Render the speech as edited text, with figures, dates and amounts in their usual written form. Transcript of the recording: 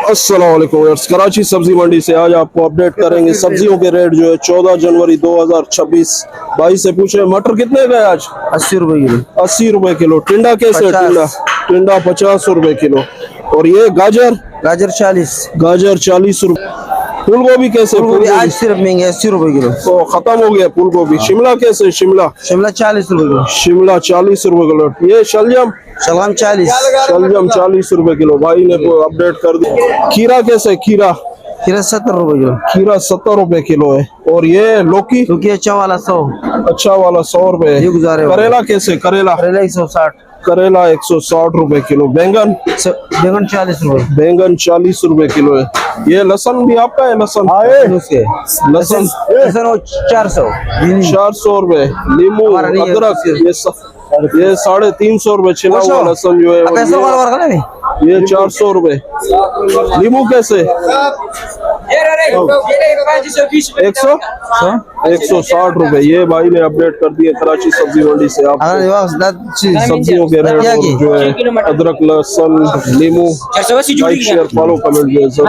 अस्सलाम वालेकुम व्यूअर्स, कराची सब्जी मंडी से आज आपको अपडेट करेंगे सब्जियों के रेट जो है 14 जनवरी 2026। भाई से पूछे मटर कितने गए आज? 80 रुपए किलो। 80 रुपए किलो। टिंडा कैसे है? 50। टिंडा 50 रुपए किलो। और ये गाजर? गाजर 40। गाजर 40 रुपए। फूल गोभी कैसे? फूल गोभी आज सिर्फ महंगे 80 रुपए किलो। तो खत्म हो गया फूल गोभी। शिमला कैसे? शिमला 40 रुपए किलो। शिमला 40 रुपए किलो। ये शलजम? शलगम 40। शलजम 40 रुपए किलो। भाई ने अपडेट कर दिया। खीरा कैसे? खीरा 70 रुपए किलो। खीरा 70 रुपए किलो है। और ये लौकी? लौकी अच्छा वाला 100। अच्छा वाला 100 रुपए। ये गुजारे हुए। करेला कैसे? करेला 160। करेला 160 रुपए किलो। बैंगन? बैंगन 40 रुपए। बैंगन 40 रुपए किलो है। ये लहसुन भी आपका है? लहसुन उसके लहसुन 400। 400 रुपए। नींबू हमारा नहीं है। अदरक ये 350 रुपए। छिला हुआ लहसुन जो है ये 400 रुपए। नींबू कैसे? 160 रुपए। ये भाई ने अपडेट कर दिया कराची सब्जी मंडी से। आप सब्जियों के रेट और जो है अदरक लहसुन नींबू लाइक शेयर फॉलो कमेंट जो है जरूर।